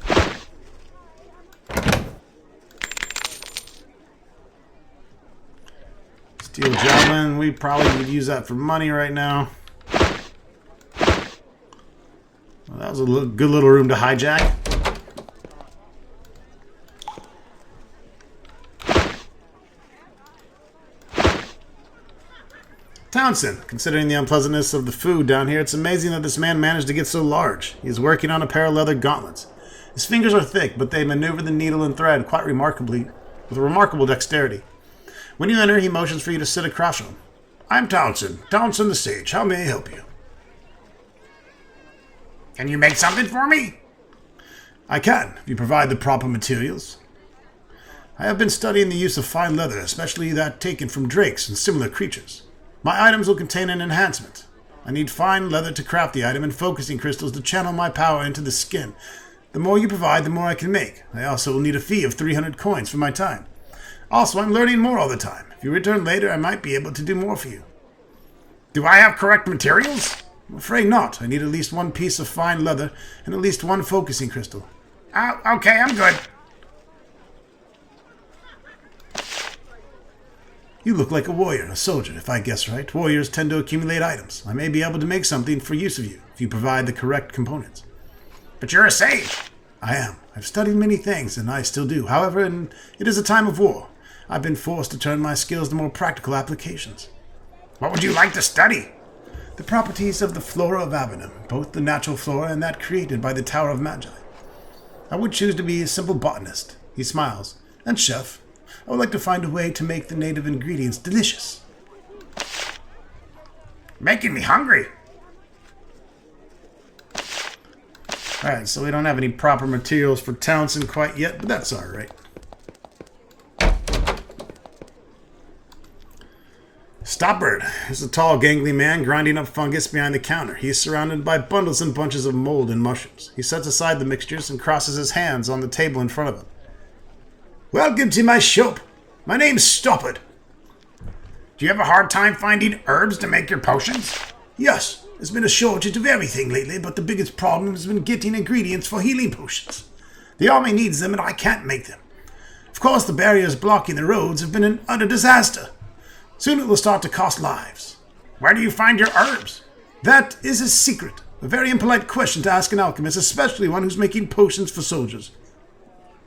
Steel javelin, we probably would use that for money right now. Well, that was a good little room to hijack. Townsend, considering the unpleasantness of the food down here, it's amazing that this man managed to get so large. He is working on a pair of leather gauntlets. His fingers are thick, but they maneuver the needle and thread quite remarkably, with remarkable dexterity. When you enter, he motions for you to sit across from him. I'm Townsend the Sage. How may I help you? Can you make something for me? I can, if you provide the proper materials. I have been studying the use of fine leather, especially that taken from drakes and similar creatures. My items will contain an enhancement. I need fine leather to craft the item and focusing crystals to channel my power into the skin. The more you provide, the more I can make. I also will need a fee of 300 coins for my time. Also, I'm learning more all the time. If you return later, I might be able to do more for you. Do I have correct materials? I'm afraid not. I need at least one piece of fine leather and at least one focusing crystal. Okay, I'm good. You look like a warrior, a soldier, if I guess right. Warriors tend to accumulate items. I may be able to make something for use of you, if you provide the correct components. But you're a sage. I am. I've studied many things, and I still do. However, it is a time of war. I've been forced to turn my skills to more practical applications. What would you like to study? The properties of the flora of Avernum, both the natural flora and that created by the Tower of Magi. I would choose to be a simple botanist. He smiles. And chef. I would like to find a way to make the native ingredients delicious. Making me hungry. Alright, so we don't have any proper materials for Townsend quite yet, but that's alright. Stopbird is a tall, gangly man grinding up fungus behind the counter. He is surrounded by bundles and bunches of mold and mushrooms. He sets aside the mixtures and crosses his hands on the table in front of him. Welcome to my shop. My name's Stopbird. Do you have a hard time finding herbs to make your potions? Yes, there's been a shortage of everything lately, but the biggest problem has been getting ingredients for healing potions. The army needs them and I can't make them. Of course, the barriers blocking the roads have been an utter disaster. Soon it will start to cost lives. Where do you find your herbs? That is a secret. A very impolite question to ask an alchemist, especially one who's making potions for soldiers.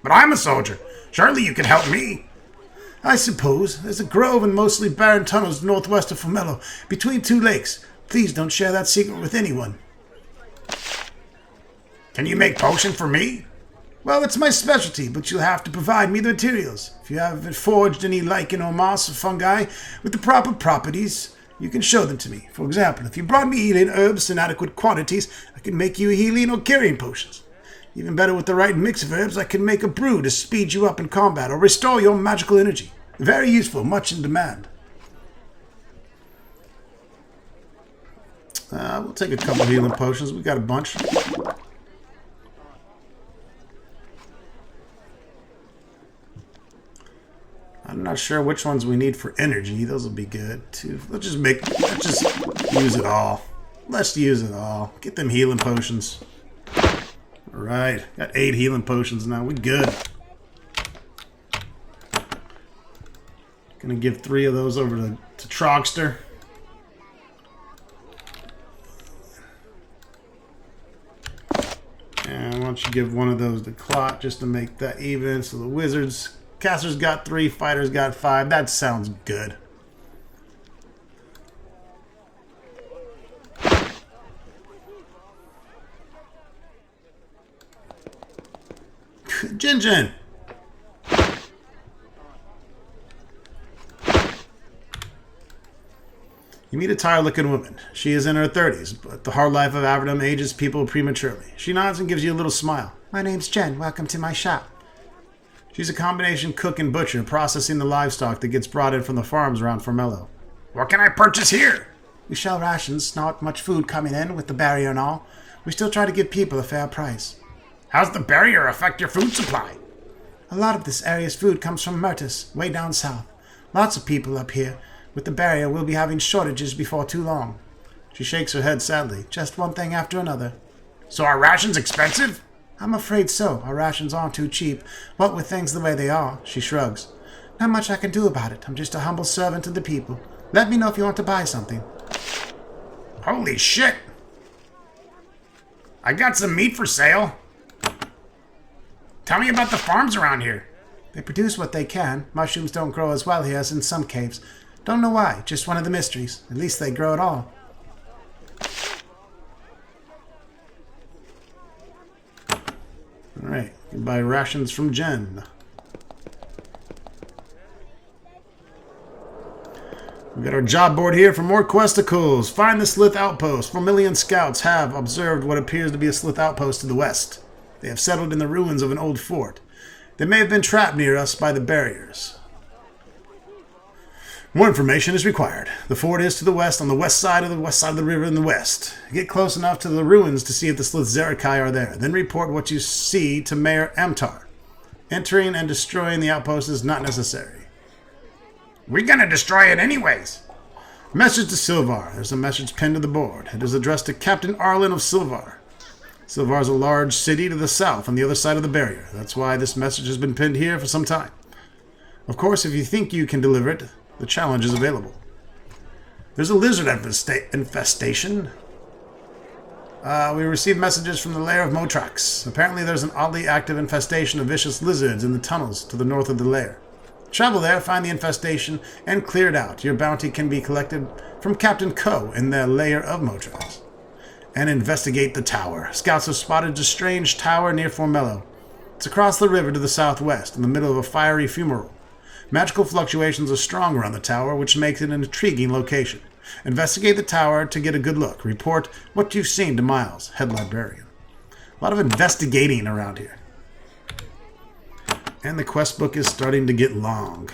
But I'm a soldier. Surely you can help me. I suppose. There's a grove and mostly barren tunnels northwest of Formello, between two lakes. Please don't share that secret with anyone. Can you make potion for me? Well, it's my specialty, but you'll have to provide me the materials. If you haven't forged any lichen or moss or fungi with the proper properties, you can show them to me. For example, if you brought me healing herbs in adequate quantities, I can make you healing or curing potions. Even better, with the right mix of herbs, I can make a brew to speed you up in combat or restore your magical energy. Very useful, much in demand. We'll take a couple healing potions. We got a bunch. I'm not sure which ones we need for energy. Those will be good too. Let's just use it all. Let's use it all. Get them healing potions. Alright, got 8 healing potions now. We good. Gonna give 3 of those over to Trogster. And why don't you give one of those to Clot just to make that even. So the wizards, casters got 3, fighters got 5. That sounds good. Jin. You meet a tired-looking woman. She is in her 30s, but the hard life of Avernum ages people prematurely. She nods and gives you a little smile. My name's Jen. Welcome to my shop. She's a combination cook and butcher, processing the livestock that gets brought in from the farms around Formello. What can I purchase here? We sell rations, not much food coming in with the barrier and all. We still try to give people a fair price. How's the barrier affect your food supply? A lot of this area's food comes from Myrtus, way down south. Lots of people up here. With the barrier, we'll be having shortages before too long. She shakes her head sadly. Just one thing after another. So are rations expensive? I'm afraid so. Our rations aren't too cheap. What with things the way they are, she shrugs. Not much I can do about it. I'm just a humble servant to the people. Let me know if you want to buy something. Holy shit! I got some meat for sale. Tell me about the farms around here. They produce what they can. Mushrooms don't grow as well here as in some caves. Don't know why. Just one of the mysteries. At least they grow at all. Alright. You can buy rations from Jen. We've got our job board here for more questicles. Find the Slith Outpost. 4 million scouts have observed what appears to be a Slith Outpost to the west. They have settled in the ruins of an old fort. They may have been trapped near us by the barriers. More information is required. The fort is to the west, on the west side of the river in the west. Get close enough to the ruins to see if the Slithzerikai are there. Then report what you see to Mayor Amtar. Entering and destroying the outpost is not necessary. We're gonna destroy it anyways. Message to Silvar. There's a message pinned to the board. It is addressed to Captain Arlen of Silvar. Silvar is a large city to the south on the other side of the barrier. That's why this message has been pinned here for some time. Of course, if you think you can deliver it, the challenge is available. There's a lizard infestation. We received messages from the lair of Motrax. Apparently there's an oddly active infestation of vicious lizards in the tunnels to the north of the lair. Travel there, find the infestation, and clear it out. Your bounty can be collected from Captain Ko in the lair of Motrax. And investigate the tower. Scouts have spotted a strange tower near Formello. It's across the river to the southwest, in the middle of a fiery fumarole. Magical fluctuations are strong around the tower, which makes it an intriguing location. Investigate the tower to get a good look. Report what you've seen to Miles, head librarian. A lot of investigating around here. And the quest book is starting to get long.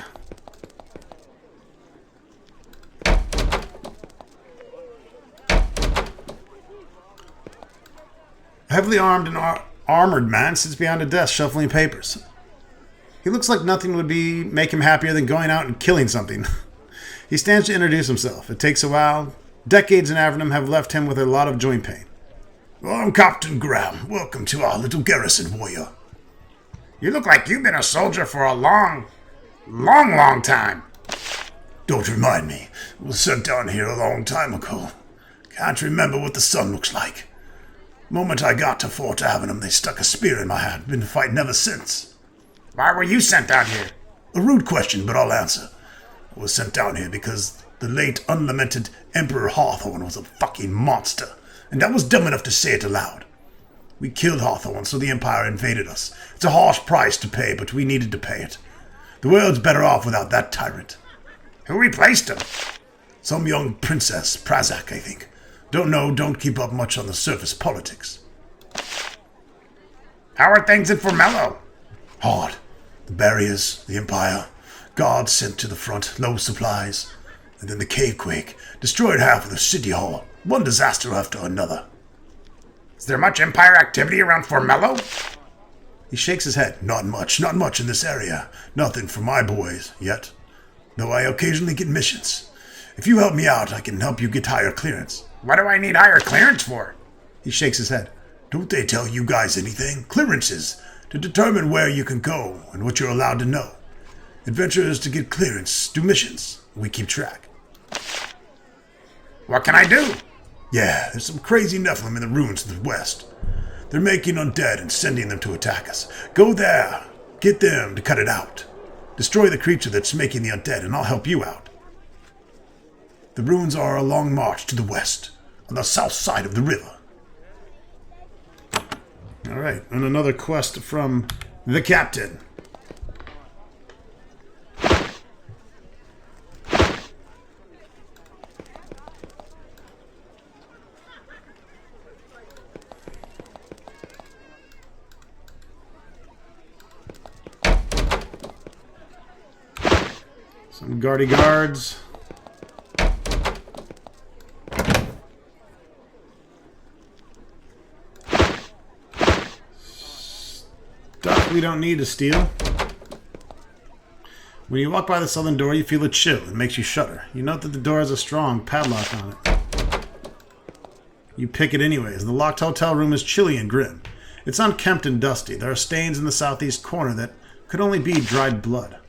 A heavily armed and armored man sits behind a desk shuffling papers. He looks like nothing would make him happier than going out and killing something. He stands to introduce himself. It takes a while. Decades in Avernum have left him with a lot of joint pain. I'm Captain Graham. Welcome to our little garrison, warrior. You look like you've been a soldier for a long time. Don't remind me. I was sent down here a long time ago. Can't remember what the sun looks like. The moment I got to Fort Avernum, they stuck a spear in my hand. Been fighting ever since. Why were you sent out here? A rude question, but I'll answer. I was sent down here because the late unlamented Emperor Hawthorne was a fucking monster, and I was dumb enough to say it aloud. We killed Hawthorne, so the Empire invaded us. It's a harsh price to pay, but we needed to pay it. The world's better off without that tyrant. Who replaced him? Some young princess, Prazak, I think. Don't know, don't keep up much on the surface politics. How are things in Formello? Hard. The barriers, the Empire, guards sent to the front, low supplies. And then the cave quake destroyed half of the city hall. One disaster after another. Is there much Empire activity around Formello? He shakes his head. Not much in this area. Nothing for my boys, yet. Though I occasionally get missions. If you help me out, I can help you get higher clearance. What do I need higher clearance for? He shakes his head. Don't they tell you guys anything? Clearances, to determine where you can go and what you're allowed to know. Adventurers to get clearance, do missions. We keep track. What can I do? Yeah, there's some crazy Nephilim in the ruins to the west. They're making undead and sending them to attack us. Go there. Get them to cut it out. Destroy the creature that's making the undead, and I'll help you out. The ruins are a long march to the west, on the south side of the river. All right, and another quest from the captain. Some guardy guards. Stuff we don't need to steal. When you walk by the southern door, you feel a chill. It makes you shudder. You note that the door has a strong padlock on it. You pick it anyways. The locked hotel room is chilly and grim. It's unkempt and dusty. There are stains in the southeast corner that could only be dried blood.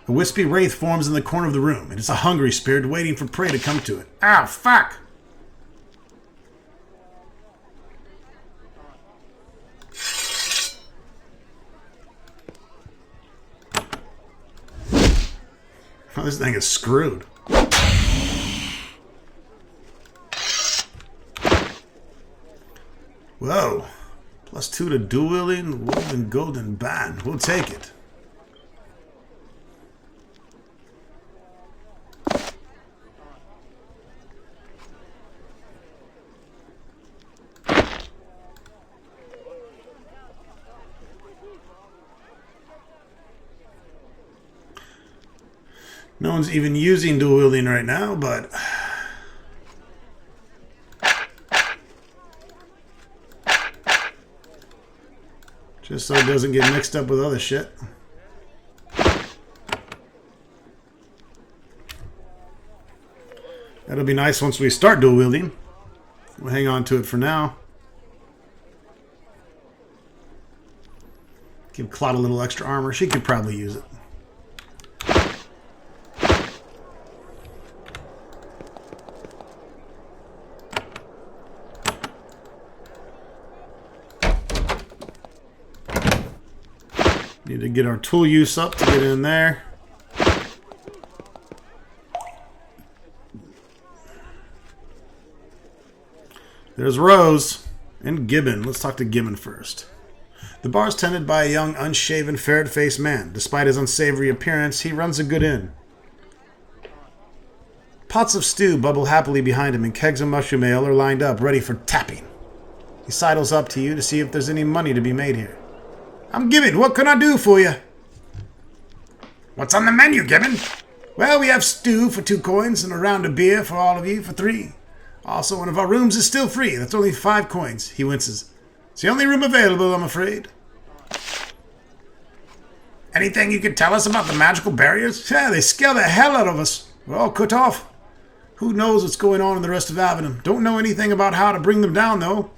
A wispy wraith forms in the corner of the room. It is a hungry spirit waiting for prey to come to it. Oh, fuck! Oh, this thing is screwed. Whoa. +2 to dual wielding, woven golden band. We'll take it. No one's even using dual wielding right now, but just so it doesn't get mixed up with other shit. That'll be nice once we start dual wielding. We'll hang on to it for now. Give Claude a little extra armor. She could probably use it. Need to get our tool use up to get in there. There's Rose and Gibbon. Let's talk to Gibbon first. The bar is tended by a young, unshaven, ferret-faced man. Despite his unsavory appearance, he runs a good inn. Pots of stew bubble happily behind him, and kegs of mushroom ale are lined up, ready for tapping. He sidles up to you to see if there's any money to be made here. I'm Gibbon. What can I do for you? What's on the menu, Gibbon? Well, we have stew for 2 coins and a round of beer for all of you for 3. Also, one of our rooms is still free. That's only 5 coins. He winces. It's the only room available, I'm afraid. Anything you could tell us about the magical barriers? Yeah, they scare the hell out of us. We're all cut off. Who knows what's going on in the rest of Avernum? Don't know anything about how to bring them down, though.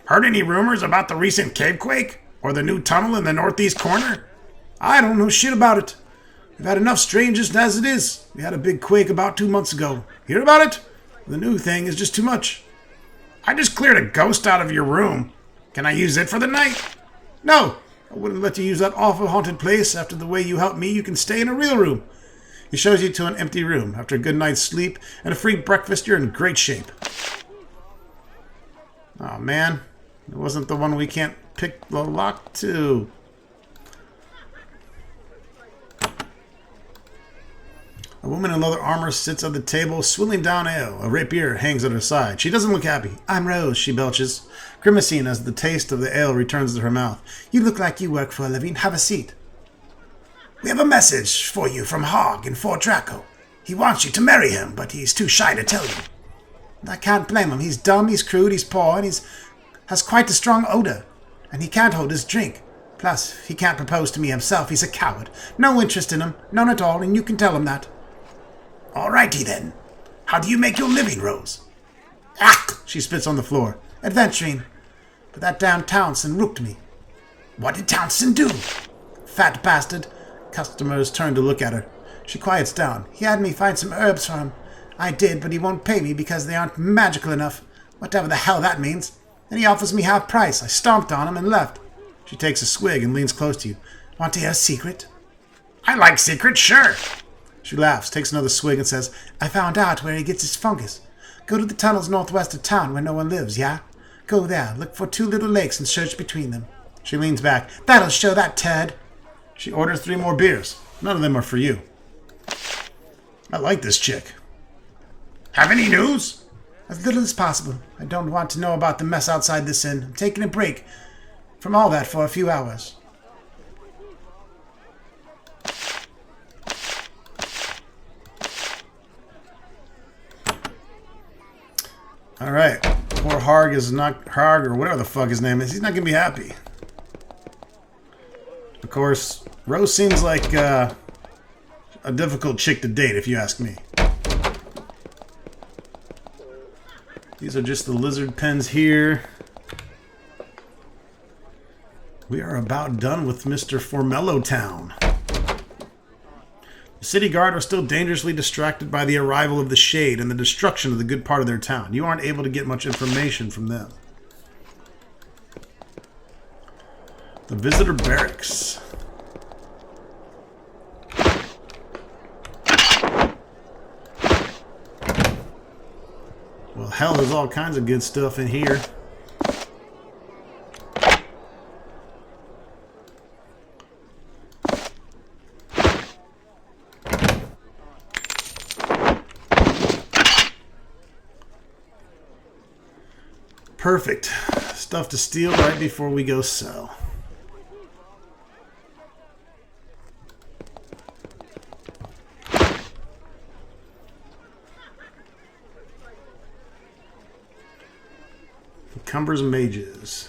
Heard any rumors about the recent cave quake? Or the new tunnel in the northeast corner? I don't know shit about it. We've had enough strangers as it is. We had a big quake about 2 months ago. Hear about it? The new thing is just too much. I just cleared a ghost out of your room. Can I use it for the night? No, I wouldn't let you use that awful haunted place. After the way you helped me, you can stay in a real room. He shows you to an empty room. After a good night's sleep and a free breakfast, you're in great shape. Oh man, it wasn't the one we can't pick the lock to. A woman in leather armor sits at the table, swilling down ale. A rapier hangs at her side. She doesn't look happy. I'm Rose, she belches, grimacing as the taste of the ale returns to her mouth. You look like you work for a living. Have a seat. We have a message for you from Hogg in Fort Draco. He wants you to marry him, but he's too shy to tell you. I can't blame him. He's dumb, he's crude, he's poor, and has quite a strong odor. And he can't hold his drink. Plus, he can't propose to me himself. He's a coward. No interest in him. None at all, and you can tell him that. Alrighty then. How do you make your living, Rose? Ah! She spits on the floor. Adventuring. But that damn Townsend rooked me. What did Townsend do? Fat bastard. Customers turn to look at her. She quiets down. He had me find some herbs for him. I did, but he won't pay me because they aren't magical enough. Whatever the hell that means. Then he offers me half price. I stomped on him and left. She takes a swig and leans close to you. Want to hear a secret? I like secrets, sure. She laughs, takes another swig, and says, I found out where he gets his fungus. Go to the tunnels northwest of town where no one lives, yeah? Go there, look for 2 little lakes and search between them. She leans back. That'll show that turd. She orders 3 more beers. None of them are for you. I like this chick. Have any news? As little as possible. I don't want to know about the mess outside this inn. I'm taking a break from all that for a few hours. Alright. Poor Harg is not... Harg, or whatever the fuck his name is. He's not going to be happy. Of course, Rose seems like a difficult chick to date, if you ask me. These are just the lizard pens here. We are about done with Mr. Formello Town. The city guard are still dangerously distracted by the arrival of the Shade and the destruction of the good part of their town. You aren't able to get much information from them. The visitor barracks. Well, hell, there's all kinds of good stuff in here. Perfect. Stuff to steal right before we go sell. Encumbers mages.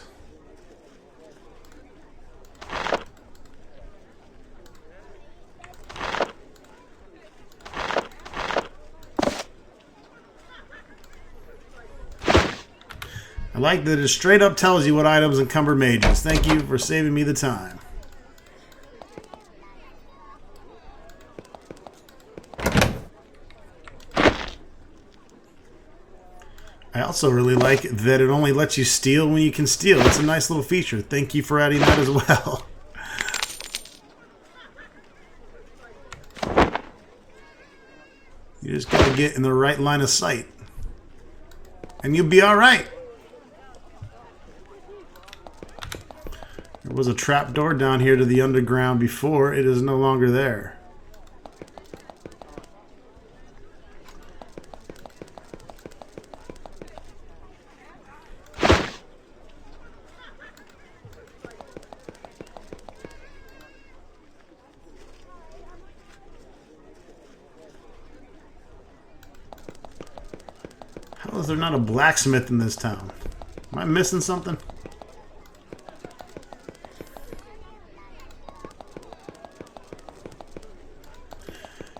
I like that it straight up tells you what items encumber mages. Thank you for saving me the time. I also really like that it only lets you steal when you can steal. It's a nice little feature. Thank you for adding that as well. You just gotta get in the right line of sight. And you'll be alright. There was a trapdoor down here to the underground before. It is no longer there. How is there not a blacksmith in this town? Am I missing something?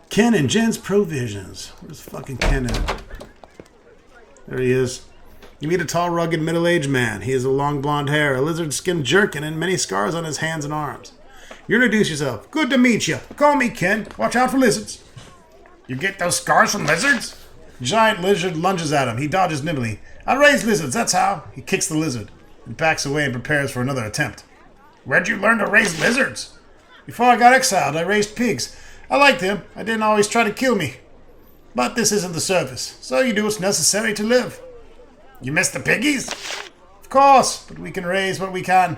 Ken and Jen's Provisions. Where's fucking Ken at? There he is. You meet a tall, rugged, middle-aged man. He has a long blonde hair, a lizard-skin jerkin, and many scars on his hands and arms. You introduce yourself. Good to meet you. Call me Ken. Watch out for lizards. You get those scars from lizards? Giant lizard lunges at him. He dodges nimbly. I raise lizards, that's how. He kicks the lizard and backs away and prepares for another attempt. Where'd you learn to raise lizards? Before I got exiled, I raised pigs. I liked them. I didn't always try to kill me. But this isn't the service, so you do what's necessary to live. You miss the piggies? Of course, but we can raise what we can.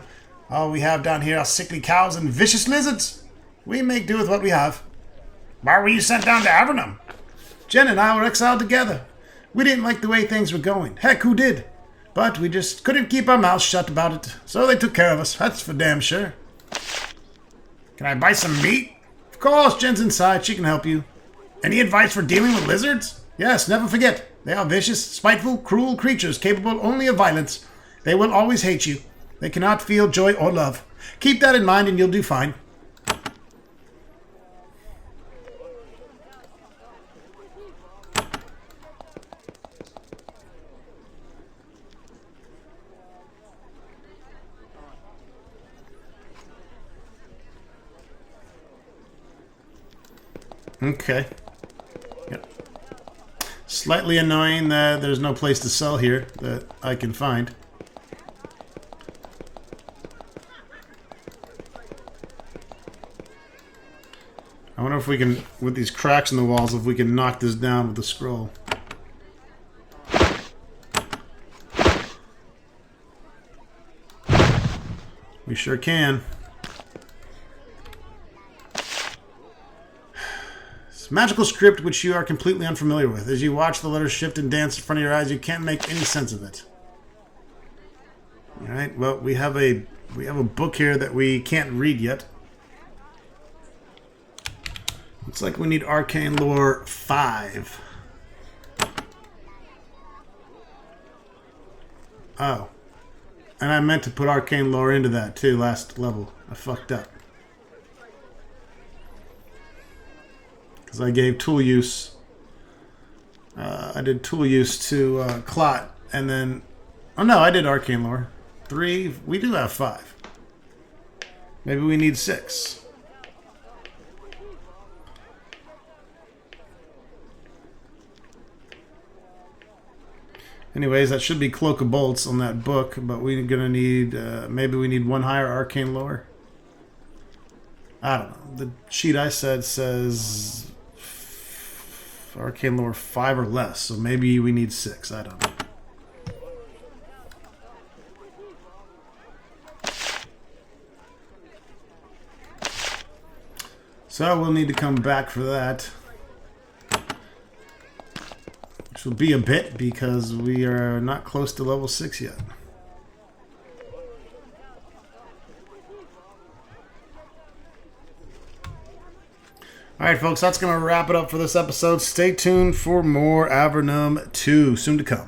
All we have down here are sickly cows and vicious lizards. We make do with what we have. Why were you sent down to Avernum? Jen and I were exiled together. We didn't like the way things were going. Heck, who did? But we just couldn't keep our mouths shut about it, so they took care of us. That's for damn sure. Can I buy some meat? Of course, Jen's inside. She can help you. Any advice for dealing with lizards? Yes, never forget. They are vicious, spiteful, cruel creatures capable only of violence. They will always hate you. They cannot feel joy or love. Keep that in mind and you'll do fine. Okay. Yep. Slightly annoying that there's no place to sell here that I can find. I wonder if we can, with these cracks in the walls, if we can knock this down with the scroll. We sure can. Magical script which you are completely unfamiliar with. As you watch the letters shift and dance in front of your eyes, you can't make any sense of it. Alright, well, we have a book here that we can't read yet. Looks like we need Arcane Lore 5. Oh. And I meant to put Arcane Lore into that too last level. I fucked up. Because I gave tool use. I did tool use to Clot, and then... Oh no, I did Arcane Lore. 3. We do have 5. Maybe we need 6. Anyways, that should be Cloak of Bolts on that book, but we're gonna need... maybe we need 1 higher Arcane Lore. I don't know. The sheet I said says... Arcane Lore 5 or less, so maybe we need 6. I don't know. So we'll need to come back for that. Which will be a bit because we are not close to level 6 yet. Alright folks, that's going to wrap it up for this episode. Stay tuned for more Avernum 2 soon to come.